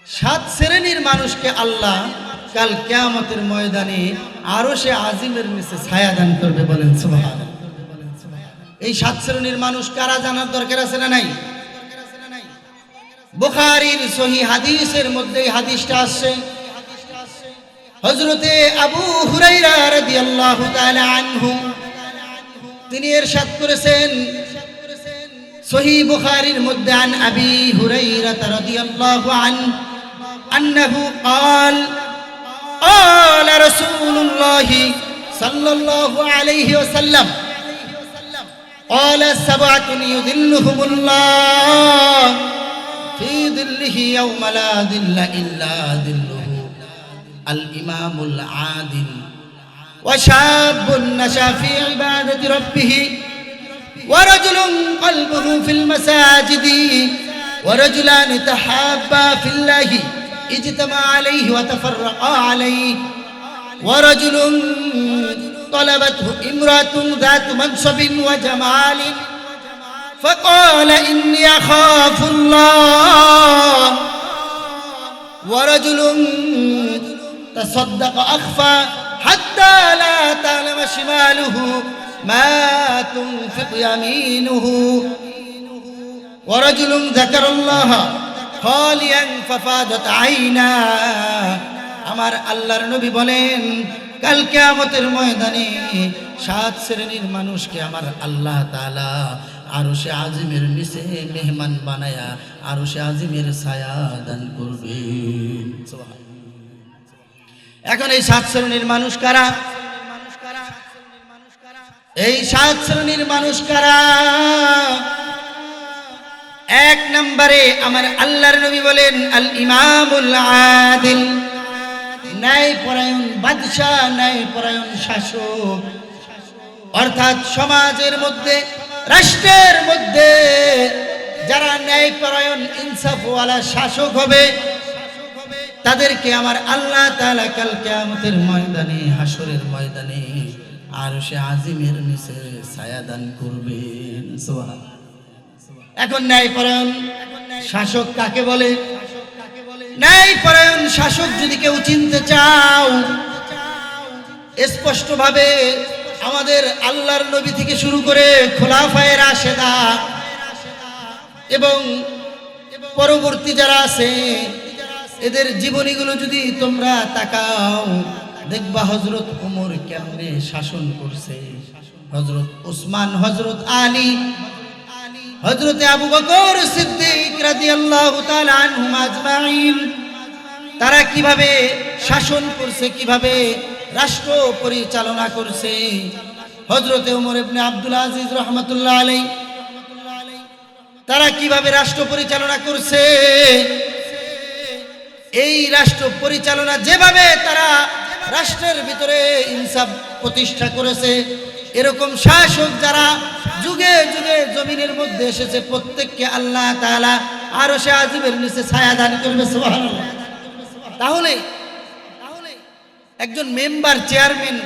সাত শ্রেণীর মানুষকে আল্লাহ কাল কিয়ামতের ময়দানে আরশে আজিমের নিচে ছায়া দান করবে, বলেন সুবহানাল্লাহ। এই সাত শ্রেণীর মানুষ কারা জানার দরকার আছে না নাই? বুখারীর সহিহ হাদিসের মধ্যে এই হাদিসটা আসছে। হযরতে আবু হুরায়রা রাদিয়াল্লাহু তাআলা আনহু তিনি ইরশাদ করেছেন সহিহ বুখারীর মধ্যে, আন আবি হুরায়রা রাদিয়াল্লাহু আনহু আন্নাহু قال قال رسول الله صلى الله عليه وسلم قال سبعة يظلهم الله في ظله يوم لا ظل إلا ظله الإمام العادل وشاب نشأ في عبادة ربه ورجل قلبه في المساجد ورجلان تحابا في الله اجتمع عليه وتفرقا عليه ورجل طلبته امرأة ذات منصب وجمال فقال إني أخاف الله ورجل تصدق أخفى حتى لا تعلم شماله ما تنفق يمينه ورجل ذكر الله خاليا ففاضت عيناه। আমার আল্লাহর নবী বলেন কাল কিয়ামতের ময়দানে সাত শ্রেণীর মানুষকে আমার আল্লাহ তাআলা আরশে আজিমের নিচে মেহমান বানায়া আরশে আজিমের ছায়া দান করবেন। এখন এই সাত শ্রেণীর মানুষ কারা? এই সাত শ্রেণীর মানুষ কারা? এক নম্বরে আমার আল্লাহর নবী বলেন আল ইমামুল আদিল, ন্যায়পরায়ণ বাদশা, ন্যায়পরায়ণ শাসক। অর্থাৎ সমাজের মধ্যে, রাষ্ট্রের মধ্যে যারা ন্যায়পরায়ণ ইনসাফওয়ালা শাসক হবে তাদেরকে আমার আল্লাহ তাআলা কাল কিয়ামতের ময়দানে, হাসরের ময়দানে আরশে আজিমের নিচে ছায়া দান করবেন। সুবহানাল্লাহ। এখন ন্যায়পরায়ণ শাসক কাকে বলে? ন্যায়পরায়ণ শাসক যদি কেউ চিনতে চাও, স্পষ্টভাবে আমাদের আল্লাহর নবী থেকে শুরু করে খোলাফায়ে রাশেদা এবং পরবর্তী যারা আছে এদের জীবনীগুলো যদি তোমরা তাকাও, দেখবা হযরত ওমর কেমনে শাসন করছে, হযরত ওসমান, হযরত আলী, হযরতে আবু বকর সিদ্দিক রাদিয়াল্লাহু তাআলা আনহুম আজমাইন, তারা কিভাবে শাসন করছে, কিভাবে রাষ্ট্র পরিচালনা করছে। হযরতে ওমর ইবনে আব্দুল আজিজ রাহমাতুল্লাহ আলাইহি তারা কিভাবে রাষ্ট্র পরিচালনা করছে। এই রাষ্ট্র পরিচালনা যেভাবে তারা রাষ্ট্রের ভিতরে ইনসাফ প্রতিষ্ঠা করেছে, এরকম শাসক যারা যুগে যুগে জমিনের মধ্যে এসেছে প্রত্যেককে আল্লাহ তাআলা আরশে আজিমের নিচে ছায়া দান করবে। সুবহানাল্লাহ। তাহলে একজন মেম্বার, চেয়ারম্যান,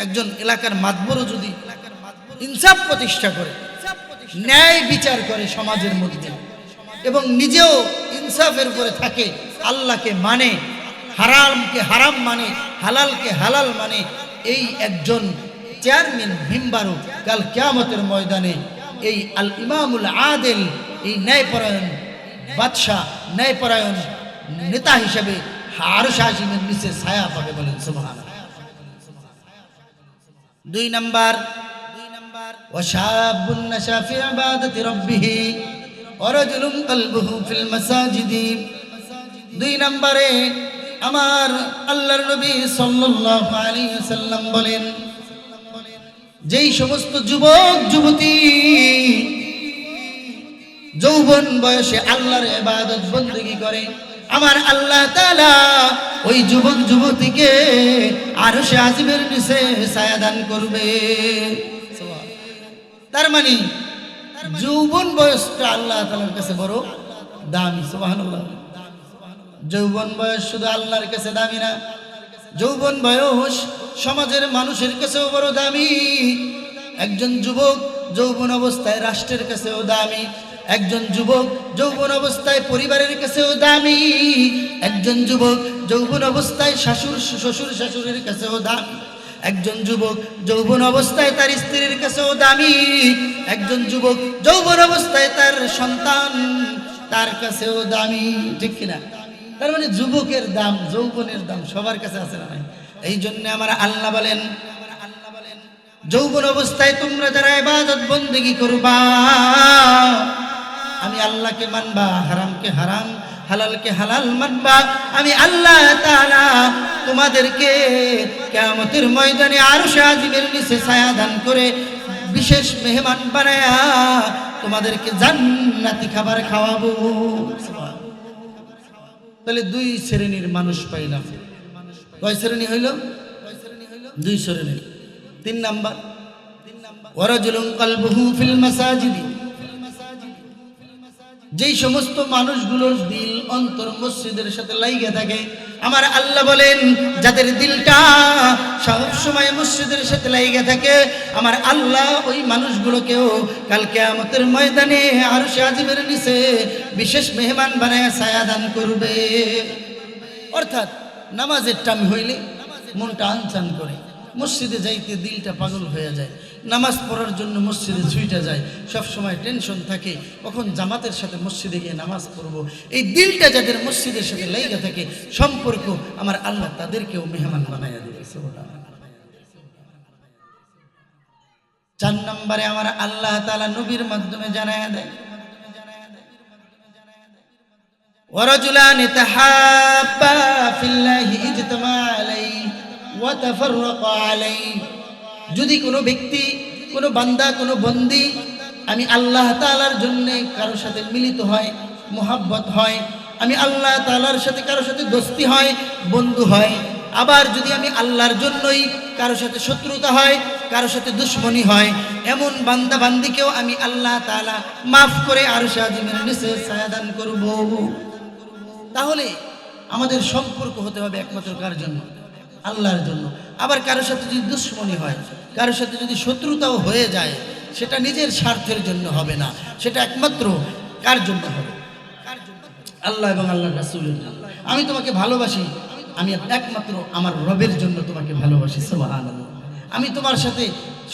একজন এলাকার মাতবরও যদি ইনসাফ প্রতিষ্ঠা করে, ন্যায় বিচার করে সমাজের মধ্যে এবং নিজেও ইনসাফের উপরে থাকে, আল্লাহকে মানে, হারামকে হারাম মানে, হালালকে হালাল মানে, এই একজন চেয়ারম্যান মেম্বারও কাল কিয়ামতের ময়দানে এই আল ইমামুল আদিল, এই ন্যায়পরায়ণ বাদশা, ন্যায়পরায়ণ নেতা হিসেবে আরশে আজিমের নিচে ছায়া পাবে, বলেন সুবহানাল্লাহ। দুই নাম্বার, ওয়াশাবুন নাশা ফি ইবাদাতি রাব্বিহি ওয়া রাজুলুন কলবুহু ফিল মাসাজিদি। দুই নম্বরে আমার আল্লাহর নবী সাল্লাল্লাহু আলাইহি ওয়াসাল্লাম বলেন, যেই সমস্ত যুবক যুবতী যৌবন বয়সে আল্লাহর ইবাদত বندگی করে, আমার আল্লাহ তাআলা ওই যুবক যুবতীকে আরশে আজিমের নিচে ছায়া দান করবে। তার মানে যৌবন বয়সটা আল্লাহ তাআলার কাছে বড় দামি। সুবহানাল্লাহ। যৌবন বয়স শুধু আল্লাহর কাছে দামি না, যৌবন বয়স সমাজের মানুষের কাছেও বড় দামি। একজন যুবক যৌবন অবস্থায় রাষ্ট্রের কাছেও দামি, একজন যুবক যৌবন অবস্থায় পরিবারের কাছেও দামি, একজন যুবক যৌবন অবস্থায় শ্বশুর শাশুড়ির কাছেও দামি, একজন যুবক যৌবন অবস্থায় তার স্ত্রীর কাছেও দামি, একজন যুবক যৌবন অবস্থায় তার সন্তান তার কাছেও দামি, ঠিক কিনা? তার মানে যুবকের দাম, যৌবনের দাম সবার কাছে আছে না নাই? এই জন্য আমার আল্লাহ বলেন, যৌবন অবস্থায় তোমরা যারা ইবাদত বন্দেগী করবা, আমি আল্লাহকে মানবা, হারামকে হারাম, হালালকে হালাল মানবা, আমি আল্লাহ তাআলা তোমাদেরকে কিয়ামতের ময়দানে আরশে আজিমের নিচে ছায়া দান করে বিশেষ মেহমান বানায়া তোমাদেরকে জান্নাতি খাবার খাওয়াবো। তাহলে দুই শ্রেণীর মানুষ পাইলাম। কয় শ্রেণী হইল? দুই শ্রেণী। তিন নাম্বার, ওয়ারাজুলুন কলবুহু ফিল মাসাজিদি, যেই সমস্ত মানুষগুলোর দিল অন্তর মসজিদের সাথে লাইগা থাকে, আমার আল্লাহ বলেন যাদের দিলটা সব সময় মসজিদের সাথে লাইগা থাকে, আমার আল্লাহ ওই মানুষগুলোকেও কাল কিয়ামতের ময়দানে আরশে আজিমের নিচে বিশেষ মেহমান বানায় ছায়া দান করবে। অর্থাৎ নামাজের টাইম হইলে মনটা আনচান করে, মসজিদে যাইতে দিলটা পাগল হয়ে যায়, নামাজ পড়ার জন্য মসজিদে ছুটে যায়, সব সময় টেনশন থাকে কখন জামাতের সাথে মসজিদে গিয়ে নামাজ পড়ব। এই দিলটা যাদের মসজিদের সাথে লেগে থাকে সম্পর্ক, আমার আল্লাহ তাদেরকেও মেহমান বানাইয়া দেবে। চার নম্বরে আমার আল্লাহ তাআলা নবীর মাধ্যমে জানায়া দেয়, ওয়ারাজুলানি তাহাব্বা ফিল্লাহি ইজতামা আলাইহি ওয়া তাফাররাকা আলাইহি, যদি কোনো ব্যক্তি, কোনো বান্দা, কোনো বন্দী আমি আল্লাহ তাআলার জন্য কারো সাথে মিলিত হয়, মোহাব্বত হয়, আমি আল্লাহ তাআলার সাথে কারো সাথে দোস্তি হয়, বন্ধু হয়, আবার যদি আমি আল্লাহর জন্যই কারো সাথে শত্রুতা হয়, কারো সাথে দুশ্মনী হয়, এমন বান্দা বান্দিকেও আমি আল্লাহ তাআলা মাফ করে আরশে আজিমের নিচে ছায়া দান করব। তাহলে আমাদের সম্পর্ক হতে হবে একমাত্র কার জন্য? আল্লাহর জন্য। আবার কারোর সাথে যদি দুশ্মনী হয়, কারোর সাথে যদি শত্রুতাও হয়ে যায়, সেটা নিজের স্বার্থের জন্য হবে না, সেটা একমাত্র কার জন্য হবে? আল্লাহ এবং আল্লাহর রাসূলের জন্য। আমি তোমাকে ভালোবাসি, আমি একমাত্র আমার রবের জন্য তোমাকে ভালোবাসি। সুবহানাল্লাহ। আমি তোমার সাথে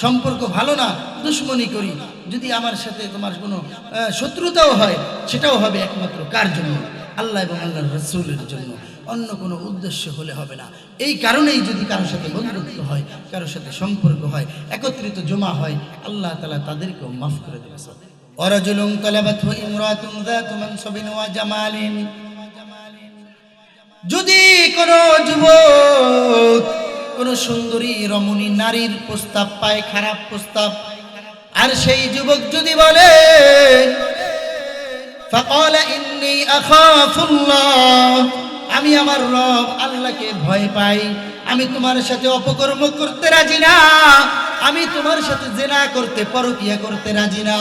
সম্পর্ক ভালো না, দুশ্মনী করি, যদি আমার সাথে তোমার কোনো শত্রুতাও হয়, সেটাও হবে একমাত্র কার জন্য? আল্লাহ এবং আল্লাহর রাসূলের জন্য। অন্য কোনো উদ্দেশ্য হলে হবে না। এই কারণেই যদি কারোর সাথে বন্ধুত্ব হয়, কারোর সাথে সম্পর্ক হয়, একত্রিত জমা হয়, আল্লাহ তাআলা তাদেরকেও মাফ করে দেবে। ওয়ারাজুলুন তালাবাতহু ইমরাতুন যাতু মানসাবিন ওয়া জামালিন, যদি কোনো যুবক কোনো সুন্দরী রমণী নারীর প্রস্তাব পায়, খারাপ প্রস্তাব, আর সেই যুবক যদি বলে ফাকালা ইন্নী আখাফুল্লাহ, আমি আমার রব আল্লাহকে ভয় পাই, আমি তোমার সাথে অপকর্ম করতে রাজি না, আমি তোমার সাথে জিনা করতে, পরকিয়া করতে রাজি না,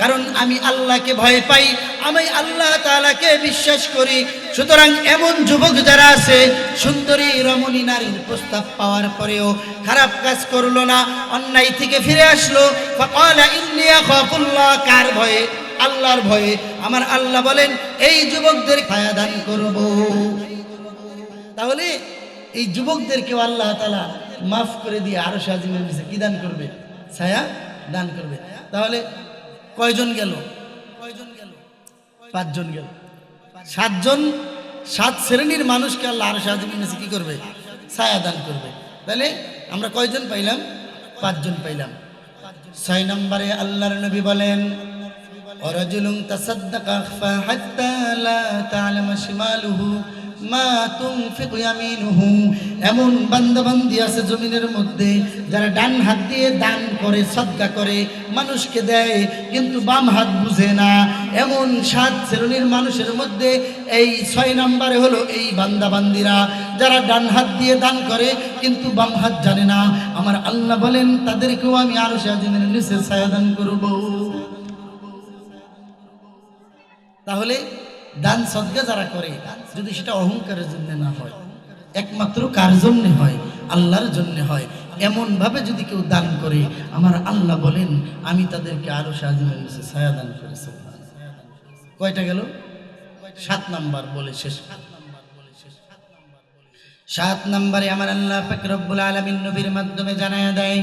কারণ আমি আল্লাহকে ভয় পাই, আমি আল্লাহ তাআলাকে বিশ্বাস করি। সুতরাং এমন যুবক যারা আছে, সুন্দরী রমণী নারীর প্রস্তাব পাওয়ার পরেও খারাপ কাজ করলো না, অন্যায় থেকে ফিরে আসলো, ফাকালা ইন্নী আখাফুল্লাহ, কার ভয়ে? আল্লাহর ভয়ে। আমার আল্লাহ বলেন এই যুবকদের ছায়া দান করব। তাহলে এই যুবকদেরকেও আল্লাহ তাআলা মাফ করে দিয়ে আরশে আজিমের নিচে কি দান করবে? ছায়া দান করবে। তাহলে কয়জন গেল? পাঁচজন গেল। সাতজন, সাত শ্রেণীর মানুষকে আল্লাহ আরশে আজিমের নিচে কি করবে? ছায়া দান করবে। তাহলে আমরা কয়জন পাইলাম? পাঁচজন পাইলাম। 6 নম্বরে আল্লাহর নবী বলেন ওয়ারাজুলুন তাসাদ্দাকা হাত্তা লা তা'লামা শিমালুহু মা তুনফিকু ইয়ামিনুহু, এমন বান্দা বান্দি আছে জমিনের মধ্যে যারা ডান হাত দিয়ে দান করে, সদকা করে, মানুষকে দেয়, কিন্তু বাম হাত বুঝে না। এমন 7 শ্রেণীর মানুষের মধ্যে এই 6 নম্বরে হলো এই বান্দা বান্দিরা যারা ডান হাত দিয়ে দান করে কিন্তু বাম হাত জানে না। আমার আল্লাহ বলেন তাদেরকেও আমি আরশে আজিমের নিচে ছায়া দান করব। তাহলে দান সদকা যারা করে, যদি সেটা অহংকারের জন্য না হয়, একমাত্র কার জন্য হয়? আল্লাহর জন্য হয়, এমন ভাবে যদি কেউ দান করে, আমার আল্লাহ বলেন আমি তাদেরকে আরশে আজিমের নিচে ছায়া দান করেছি। কয়টা গেল? 7 নাম্বার বলে শেষ। 7 নম্বরে আমার আল্লাহ পাক রব্বুল আলামিন নবীর মাধ্যমে জানায়া দেয়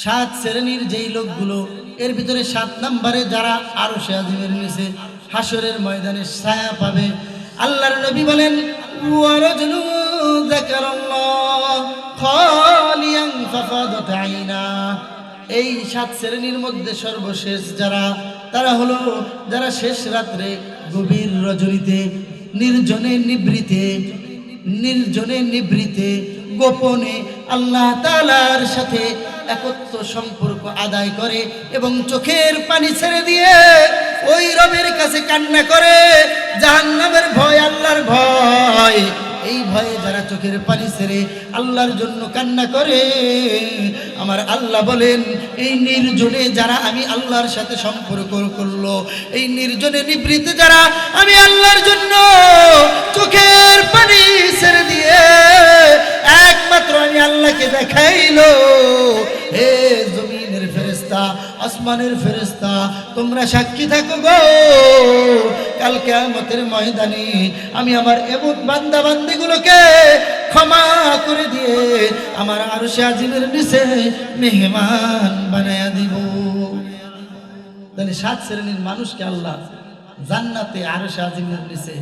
7 শ্রেণীর যেই লোকগুলো, এর ভিতরে 7 নম্বরে যারা আরশে আজিমের নিচে হাসরের ময়দানে ছায়া পাবে। আল্লাহর নবী বলেন ওয়া রাজুলু যাকারাল্লাহ খালিয়ান ফাফাদাত আইনা। এই 7 শ্রেণীর মধ্যে সর্বশেষ যারা, তারা হলো যারা শেষ রাত্রে গভীর রজনীতে নির্জনে নিভৃতে গোপনে আল্লাহ তাআলার সাথে একত্র সম্পর্ক আদায় করে এবং চোখের পানি ছেড়ে দিয়ে ওই রবের কাছে কান্না করে। জাহান্নামের ভয়, আল্লাহর ভয়, এই ভয়ে যারা চোখের পানি ছেড়ে আল্লাহর জন্য কান্না করে, আমার আল্লাহ বলেন এই নির্জনে যারা আমি আল্লাহর সাথে সম্পর্ক করলো, এই নির্জনে নিবৃতে যারা আমি আল্লাহর জন্য চোখের পানি ছেড়ে দিয়ে একমাত্র আমি আল্লাহকে দেখাইলো, হে জমিনের ফেরেশতা, আসমানের ফেরেশতা, তোমরা সাক্ষী থাকো গো, কাল কিয়ামতের ময়দানে আমি আমার এমন বান্দা বান্দীগুলোকে ক্ষমা করে দিয়ে আমার আরশে আজিমের নিচে মেহমান বানায়া দিব। তাহলে 7 শ্রেণীর মানুষকে আল্লাহ জান্নাতে আরশে আজিমের নিচে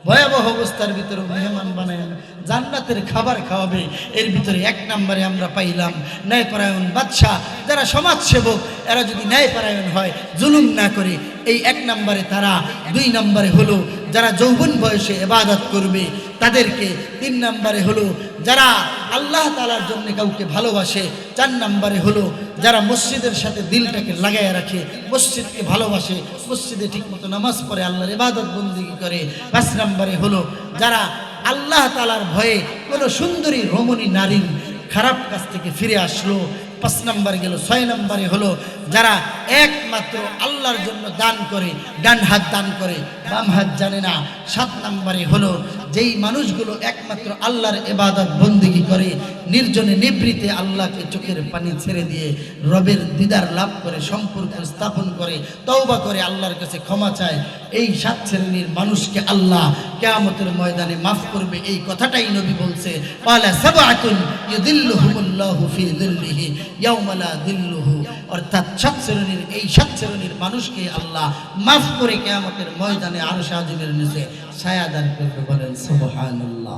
ভয়াবহ অবস্থার ভিতরে মেহমান বানায় জান্নাতের খাবার খাওয়াবে। এর ভিতরে 1 নম্বরে আমরা পাইলাম ন্যায়পরায়ণ বাদশাহ, যারা সমাজসেবক, এরা যদি ন্যায়পরায়ণ হয়, জুলুম না করে, এই 1 নম্বরে তারা। 2 নম্বরে হলো যারা যৌবন বয়সে ইবাদত করবে তাদেরকে। 3 নম্বরে হলো যারা আল্লাহ তাআলার জন্য কাউকে ভালোবাসে। 4 নম্বরে হলো যারা মসজিদের সাথে দিলটাকে লাগায় রাখে, মসজিদকে ভালোবাসে, মসজিদে ঠিকমতো নামাজ পড়ে, আল্লাহর ইবাদত বন্দেগী করে। 5 নম্বরে হলো যারা আল্লাহ তাআলার ভয়ে কোনো সুন্দরী রমণী নারীর খারাপ কাজ থেকে ফিরে আসলো। 5 নম্বরে গেল। 6 নম্বরে হলো যারা একমাত্র আল্লাহর জন্য দান করে, ডান হাত দান করে, বাম হাত জানে না। 7 নম্বরে হলো যেই মানুষগুলো একমাত্র আল্লাহর ইবাদত বন্দেগী করে, নির্জনে নিবৃতে আল্লাহকে চোখের পানি ছেড়ে দিয়ে রবের দিদার লাভ করে, সম্পর্ক স্থাপন করে, তওবা করে, আল্লাহর কাছে ক্ষমা চায়, এই 7 শ্রেণীর মানুষকে আল্লাহ কিয়ামতের ময়দানে মাফ করবে। এই কথাটাই নবী বলছে, ক্বালা সাবআতুন ইউযিল্লুহুমুল্লাহু ফি যিল্লিহি ইয়াওমা লা যিল্লুহু। অর্থাৎ 7 শ্রেণীর, এই 7 শ্রেণীর মানুষকে আল্লাহ মাফ করে কিয়ামতের ময়দানে আরশে আজিমের নিচে ছায়া দান করবে। বলেন সুবহানাল্লাহ।